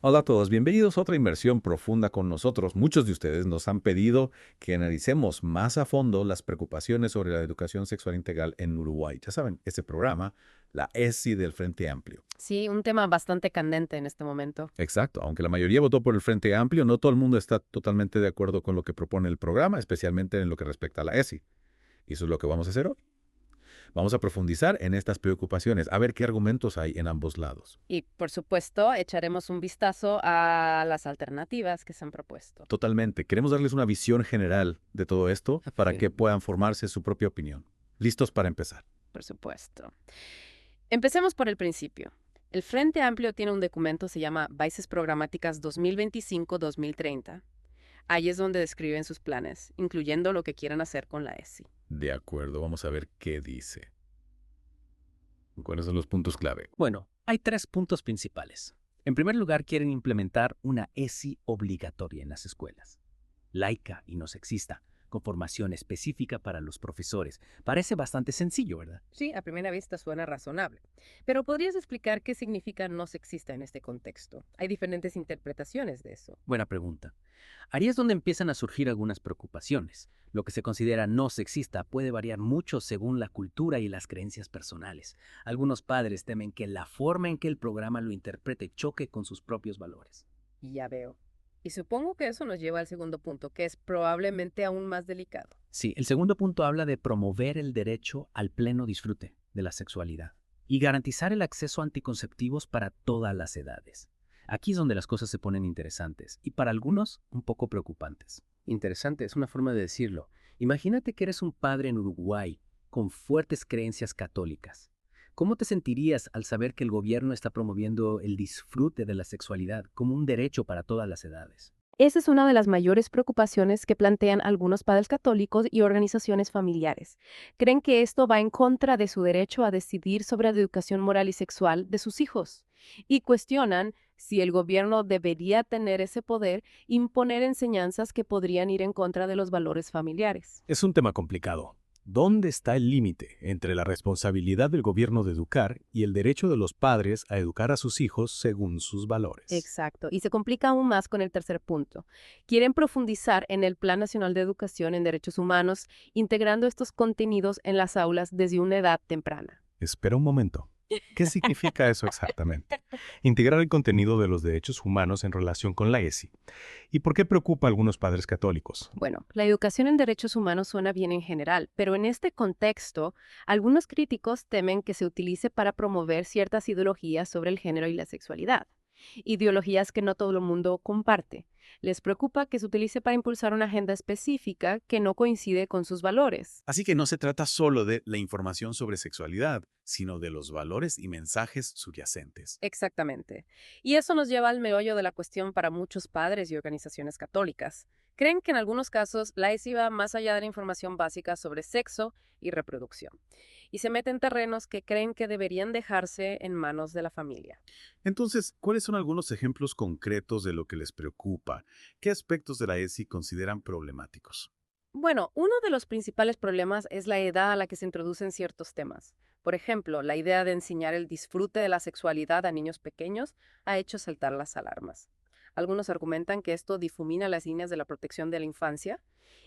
Hola a todos, bienvenidos a otra inmersión profunda con nosotros. Muchos de ustedes nos han pedido que analicemos más a fondo las preocupaciones sobre la educación sexual integral en Uruguay. Ya saben, ese programa, la ESI del Frente Amplio. Sí, un tema bastante candente en este momento. Exacto, aunque la mayoría votó por el Frente Amplio, no todo el mundo está totalmente de acuerdo con lo que propone el programa, especialmente en lo que respecta a la ESI. Y eso es lo que vamos a hacer hoy. Vamos a profundizar en estas preocupaciones, a ver qué argumentos hay en ambos lados. Y, por supuesto, echaremos un vistazo a las alternativas que se han propuesto. Totalmente. Queremos darles una visión general de todo esto para Sí. que puedan formarse su propia opinión. ¿Listos para empezar? Por supuesto. Empecemos por el principio. El Frente Amplio tiene un documento, se llama Bases Programáticas 2025-2030. Ahí es donde describen sus planes, incluyendo lo que quieren hacer con la ESI. De acuerdo, vamos a ver qué dice. ¿Cuáles son los puntos clave? Bueno, hay tres puntos principales. En primer lugar, quieren implementar una ESI obligatoria en las escuelas, laica y no sexista, con formación específica para los profesores. Parece bastante sencillo, ¿verdad? Sí, a primera vista suena razonable. Pero ¿podrías explicar qué significa no sexista en este contexto? Hay diferentes interpretaciones de eso. Buena pregunta. Ahí es donde empiezan a surgir algunas preocupaciones. Lo que se considera no sexista puede variar mucho según la cultura y las creencias personales. Algunos padres temen que la forma en que el programa lo interprete choque con sus propios valores. Ya veo. Y supongo que eso nos lleva al segundo punto, que es probablemente aún más delicado. Sí, el segundo punto habla de promover el derecho al pleno disfrute de la sexualidad y garantizar el acceso a anticonceptivos para todas las edades. Aquí es donde las cosas se ponen interesantes y para algunos un poco preocupantes. Interesante, es una forma de decirlo. Imagínate que eres un padre en Uruguay con fuertes creencias católicas. ¿Cómo te sentirías al saber que el gobierno está promoviendo el disfrute de la sexualidad como un derecho para todas las edades? Esa es una de las mayores preocupaciones que plantean algunos padres católicos y organizaciones familiares. Creen que esto va en contra de su derecho a decidir sobre la educación moral y sexual de sus hijos y cuestionan si el gobierno debería tener ese poder, imponer enseñanzas que podrían ir en contra de los valores familiares. Es un tema complicado. ¿Dónde está el límite entre la responsabilidad del gobierno de educar y el derecho de los padres a educar a sus hijos según sus valores? Exacto, y se complica aún más con el tercer punto. Quieren profundizar en el Plan Nacional de Educación en Derechos Humanos, integrando estos contenidos en las aulas desde una edad temprana. Espera un momento. ¿Qué significa eso exactamente? Integrar el contenido de los derechos humanos en relación con la ESI. ¿Y por qué preocupa a algunos padres católicos? Bueno, la educación en derechos humanos suena bien en general, pero en este contexto, algunos críticos temen que se utilice para promover ciertas ideologías sobre el género y la sexualidad, ideologías que no todo el mundo comparte. Les preocupa que se utilice para impulsar una agenda específica que no coincide con sus valores. Así que no se trata solo de la información sobre sexualidad, sino de los valores y mensajes subyacentes. Exactamente. Y eso nos lleva al meollo de la cuestión para muchos padres y organizaciones católicas. Creen que en algunos casos la ESI va más allá de la información básica sobre sexo y reproducción, y se mete en terrenos que creen que deberían dejarse en manos de la familia. Entonces, ¿cuáles son algunos ejemplos concretos de lo que les preocupa? ¿Qué aspectos de la ESI consideran problemáticos? Bueno, uno de los principales problemas es la edad a la que se introducen ciertos temas. Por ejemplo, la idea de enseñar el disfrute de la sexualidad a niños pequeños ha hecho saltar las alarmas. Algunos argumentan que esto difumina las líneas de la protección de la infancia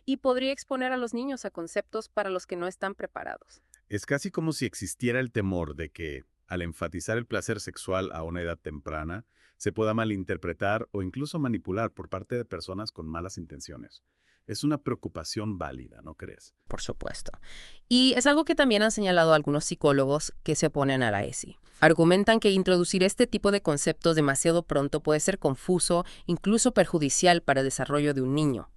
y podría exponer a los niños a conceptos para los que no están preparados. Es casi como si existiera el temor de que, al enfatizar el placer sexual a una edad temprana, se pueda malinterpretar o incluso manipular por parte de personas con malas intenciones. Es una preocupación válida, ¿no crees? Por supuesto. Y es algo que también han señalado algunos psicólogos que se oponen a la ESI. Argumentan que introducir este tipo de conceptos demasiado pronto puede ser confuso, incluso perjudicial para el desarrollo de un niño.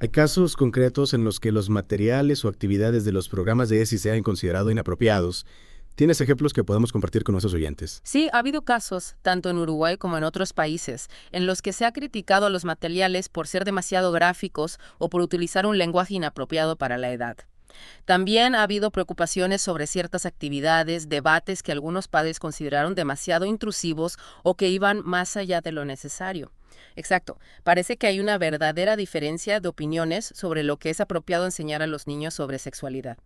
Hay casos concretos en los que los materiales o actividades de los programas de ESI se han considerado inapropiados. ¿Tienes ejemplos que podemos compartir con nuestros oyentes? Sí, ha habido casos, tanto en Uruguay como en otros países, en los que se ha criticado a los materiales por ser demasiado gráficos o por utilizar un lenguaje inapropiado para la edad. También ha habido preocupaciones sobre ciertas actividades, debates que algunos padres consideraron demasiado intrusivos o que iban más allá de lo necesario. Exacto. Parece que hay una verdadera diferencia de opiniones sobre lo que es apropiado enseñar a los niños sobre sexualidad.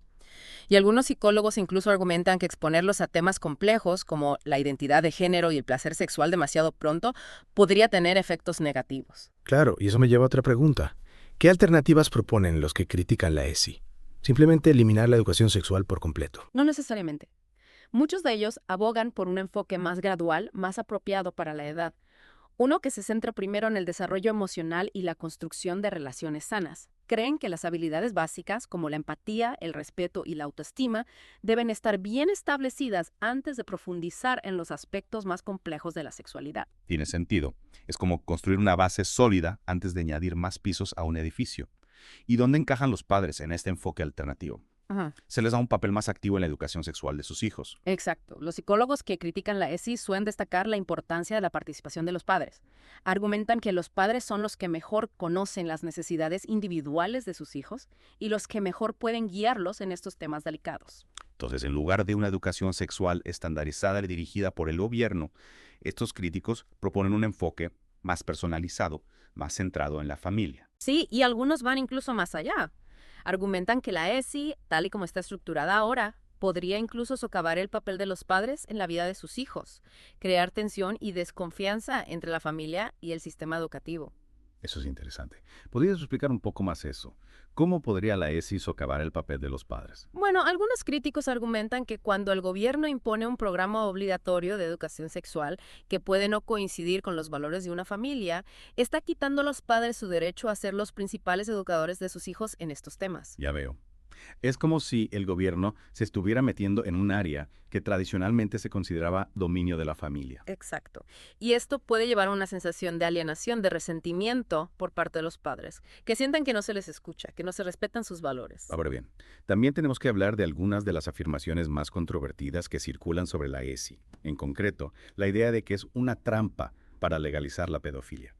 Y algunos psicólogos incluso argumentan que exponerlos a temas complejos como la identidad de género y el placer sexual demasiado pronto podría tener efectos negativos. Claro, y eso me lleva a otra pregunta. ¿Qué alternativas proponen los que critican la ESI? Simplemente eliminar la educación sexual por completo. No necesariamente. Muchos de ellos abogan por un enfoque más gradual, más apropiado para la edad. Uno que se centra primero en el desarrollo emocional y la construcción de relaciones sanas. Creen que las habilidades básicas, como la empatía, el respeto y la autoestima, deben estar bien establecidas antes de profundizar en los aspectos más complejos de la sexualidad. Tiene sentido. Es como construir una base sólida antes de añadir más pisos a un edificio. ¿Y dónde encajan los padres en este enfoque alternativo? Ajá. Se les da un papel más activo en la educación sexual de sus hijos. Exacto. Los psicólogos que critican la ESI suelen destacar la importancia de la participación de los padres. Argumentan que los padres son los que mejor conocen las necesidades individuales de sus hijos y los que mejor pueden guiarlos en estos temas delicados. Entonces, en lugar de una educación sexual estandarizada y dirigida por el gobierno, estos críticos proponen un enfoque más personalizado, más centrado en la familia. Sí, y algunos van incluso más allá. Argumentan que la ESI, tal y como está estructurada ahora, podría incluso socavar el papel de los padres en la vida de sus hijos, crear tensión y desconfianza entre la familia y el sistema educativo. Eso es interesante. ¿Podrías explicar un poco más eso? ¿Cómo podría la ESI socavar el papel de los padres? Bueno, algunos críticos argumentan que cuando el gobierno impone un programa obligatorio de educación sexual que puede no coincidir con los valores de una familia, está quitando a los padres su derecho a ser los principales educadores de sus hijos en estos temas. Ya veo. Es como si el gobierno se estuviera metiendo en un área que tradicionalmente se consideraba dominio de la familia. Exacto. Y esto puede llevar a una sensación de alienación, de resentimiento por parte de los padres, que sientan que no se les escucha, que no se respetan sus valores. Ahora bien, también tenemos que hablar de algunas de las afirmaciones más controvertidas que circulan sobre la ESI. En concreto, la idea de que es una trampa para legalizar la pedofilia.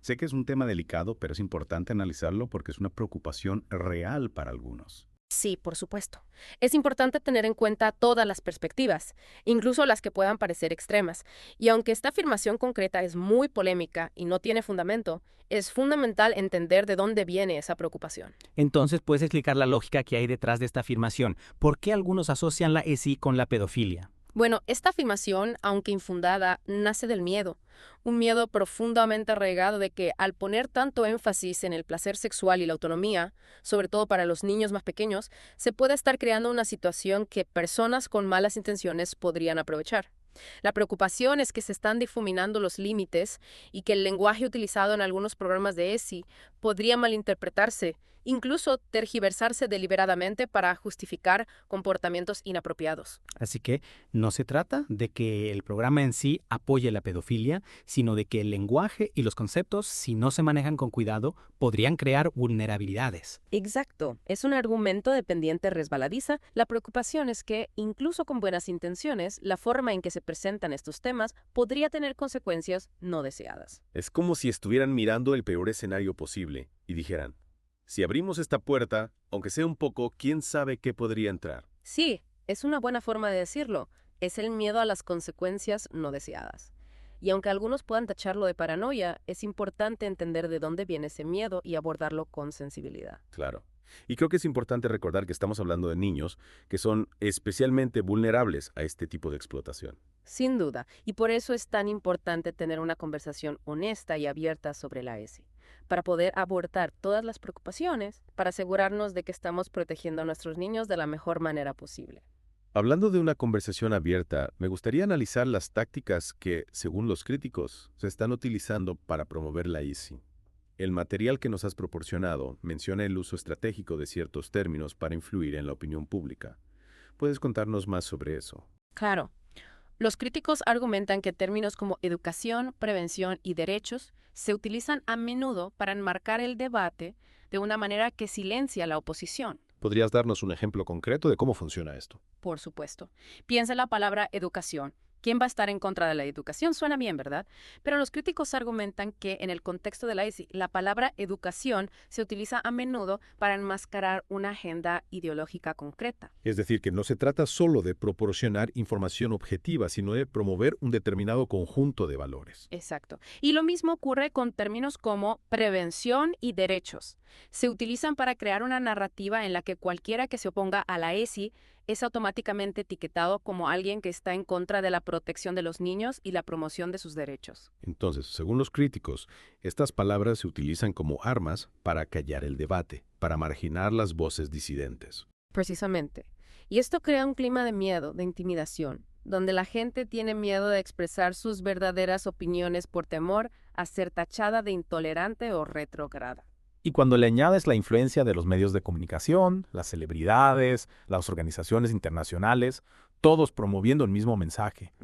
Sé que es un tema delicado, pero es importante analizarlo porque es una preocupación real para algunos. Sí, por supuesto. Es importante tener en cuenta todas las perspectivas, incluso las que puedan parecer extremas. Y aunque esta afirmación concreta es muy polémica y no tiene fundamento, es fundamental entender de dónde viene esa preocupación. Entonces, ¿puedes explicar la lógica que hay detrás de esta afirmación? ¿Por qué algunos asocian la ESI con la pedofilia? Bueno, esta afirmación, aunque infundada, nace del miedo. Un miedo profundamente arraigado de que al poner tanto énfasis en el placer sexual y la autonomía, sobre todo para los niños más pequeños, se puede estar creando una situación que personas con malas intenciones podrían aprovechar. La preocupación es que se están difuminando los límites y que el lenguaje utilizado en algunos programas de ESI podría malinterpretarse, incluso tergiversarse deliberadamente para justificar comportamientos inapropiados. Así que no se trata de que el programa en sí apoye la pedofilia, sino de que el lenguaje y los conceptos, si no se manejan con cuidado, podrían crear vulnerabilidades. Exacto. Es un argumento de pendiente resbaladiza. La preocupación es que, incluso con buenas intenciones, la forma en que se presentan estos temas podría tener consecuencias no deseadas. Es como si estuvieran mirando el peor escenario posible y dijeran, si abrimos esta puerta, aunque sea un poco, ¿quién sabe qué podría entrar? Sí, es una buena forma de decirlo. Es el miedo a las consecuencias no deseadas. Y aunque algunos puedan tacharlo de paranoia, es importante entender de dónde viene ese miedo y abordarlo con sensibilidad. Claro. Y creo que es importante recordar que estamos hablando de niños que son especialmente vulnerables a este tipo de explotación. Sin duda, y por eso es tan importante tener una conversación honesta y abierta sobre la ESI, para poder abordar todas las preocupaciones, para asegurarnos de que estamos protegiendo a nuestros niños de la mejor manera posible. Hablando de una conversación abierta, me gustaría analizar las tácticas que, según los críticos, se están utilizando para promover la ESI. El material que nos has proporcionado menciona el uso estratégico de ciertos términos para influir en la opinión pública. ¿Puedes contarnos más sobre eso? Claro. Los críticos argumentan que términos como educación, prevención y derechos se utilizan a menudo para enmarcar el debate de una manera que silencia a la oposición. ¿Podrías darnos un ejemplo concreto de cómo funciona esto? Por supuesto. Piensa en la palabra educación. ¿Quién va a estar en contra de la educación? Suena bien, ¿verdad? Pero los críticos argumentan que en el contexto de la ESI, la palabra educación se utiliza a menudo para enmascarar una agenda ideológica concreta. Es decir, que no se trata solo de proporcionar información objetiva, sino de promover un determinado conjunto de valores. Exacto. Y lo mismo ocurre con términos como prevención y derechos. Se utilizan para crear una narrativa en la que cualquiera que se oponga a la ESI es automáticamente etiquetado como alguien que está en contra de la protección de los niños y la promoción de sus derechos. Entonces, según los críticos, estas palabras se utilizan como armas para callar el debate, para marginar las voces disidentes. Precisamente. Y esto crea un clima de miedo, de intimidación, donde la gente tiene miedo de expresar sus verdaderas opiniones por temor a ser tachada de intolerante o retrógrada. Y cuando le añades la influencia de los medios de comunicación, las celebridades, las organizaciones internacionales, todos promoviendo el mismo mensaje,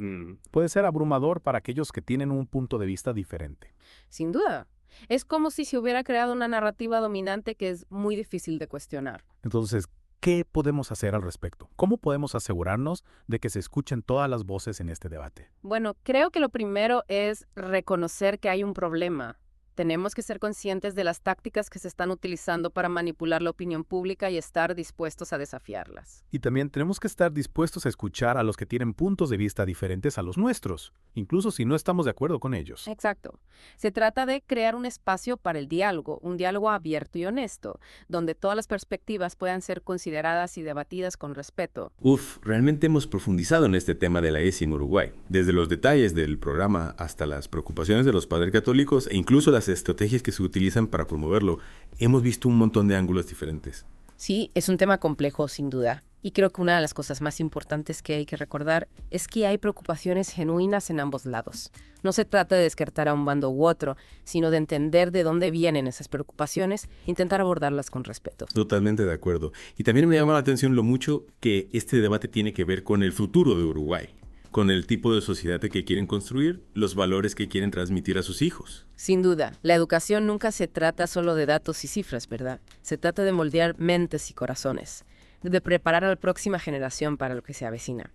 puede ser abrumador para aquellos que tienen un punto de vista diferente. Sin duda. Es como si se hubiera creado una narrativa dominante que es muy difícil de cuestionar. Entonces, ¿qué podemos hacer al respecto? ¿Cómo podemos asegurarnos de que se escuchen todas las voces en este debate? Bueno, creo que lo primero es reconocer que hay un problema. Tenemos que ser conscientes de las tácticas que se están utilizando para manipular la opinión pública y estar dispuestos a desafiarlas. Y también tenemos que estar dispuestos a escuchar a los que tienen puntos de vista diferentes a los nuestros, incluso si no estamos de acuerdo con ellos. Exacto. Se trata de crear un espacio para el diálogo, un diálogo abierto y honesto, donde todas las perspectivas puedan ser consideradas y debatidas con respeto. Realmente hemos profundizado en este tema de la ESI en Uruguay, desde los detalles del programa hasta las preocupaciones de los padres católicos e incluso las estrategias que se utilizan para promoverlo. Hemos visto un montón de ángulos diferentes. Sí, es un tema complejo, sin duda. Y creo que una de las cosas más importantes que hay que recordar es que hay preocupaciones genuinas en ambos lados. No se trata de descartar a un bando u otro, sino de entender de dónde vienen esas preocupaciones e intentar abordarlas con respeto. Totalmente de acuerdo. Y también me llama la atención lo mucho que este debate tiene que ver con el futuro de Uruguay, con el tipo de sociedad que quieren construir, los valores que quieren transmitir a sus hijos. Sin duda, la educación nunca se trata solo de datos y cifras, ¿verdad? Se trata de moldear mentes y corazones, de preparar a la próxima generación para lo que se avecina.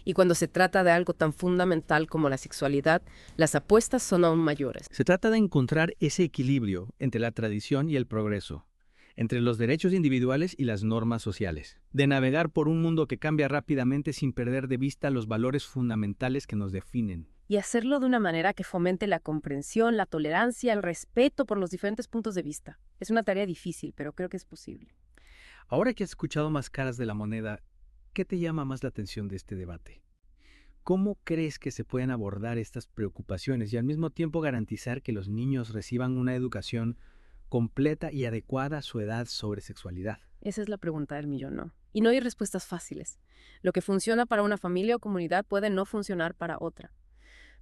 Y cuando se trata de algo tan fundamental como la sexualidad, las apuestas son aún mayores. Se trata de encontrar ese equilibrio entre la tradición y el progreso, entre los derechos individuales y las normas sociales, de navegar por un mundo que cambia rápidamente sin perder de vista los valores fundamentales que nos definen. Y hacerlo de una manera que fomente la comprensión, la tolerancia, el respeto por los diferentes puntos de vista. Es una tarea difícil, pero creo que es posible. Ahora que has escuchado más caras de la moneda, ¿qué te llama más la atención de este debate? ¿Cómo crees que se pueden abordar estas preocupaciones y al mismo tiempo garantizar que los niños reciban una educación completa y adecuada a su edad sobre sexualidad? Esa es la pregunta del millón, ¿no? Y no hay respuestas fáciles. Lo que funciona para una familia o comunidad puede no funcionar para otra.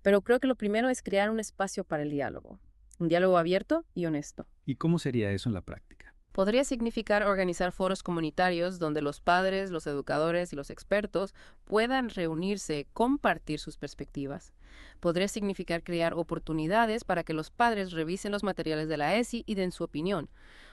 Pero creo que lo primero es crear un espacio para el diálogo. Un diálogo abierto y honesto. ¿Y cómo sería eso en la práctica? Podría significar organizar foros comunitarios donde los padres, los educadores y los expertos puedan reunirse, compartir sus perspectivas. Podría significar crear oportunidades para que los padres revisen los materiales de la ESI y den su opinión,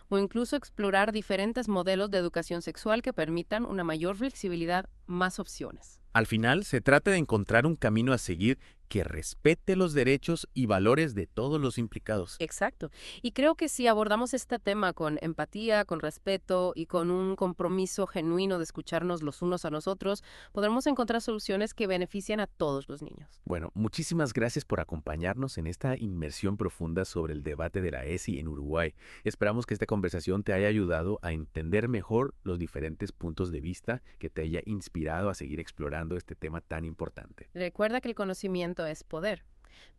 o incluso explorar diferentes modelos de educación sexual que permitan una mayor flexibilidad, más opciones. Al final, se trata de encontrar un camino a seguir que respete los derechos y valores de todos los implicados. Exacto. Y creo que si abordamos este tema con empatía, con respeto y con un compromiso genuino de escucharnos los unos a los otros, podremos encontrar soluciones que beneficien a todos los niños. Bueno, muchísimas gracias por acompañarnos en esta inmersión profunda sobre el debate de la ESI en Uruguay. Esperamos que esta conversación te haya ayudado a entender mejor los diferentes puntos de vista, que te haya inspirado a seguir explorando este tema tan importante. Recuerda que el conocimiento es poder,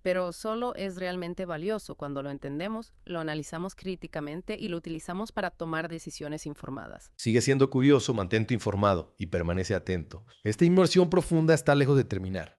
pero solo es realmente valioso cuando lo entendemos, lo analizamos críticamente y lo utilizamos para tomar decisiones informadas. Sigue siendo curioso, mantente informado y permanece atento. Esta inmersión profunda está lejos de terminar.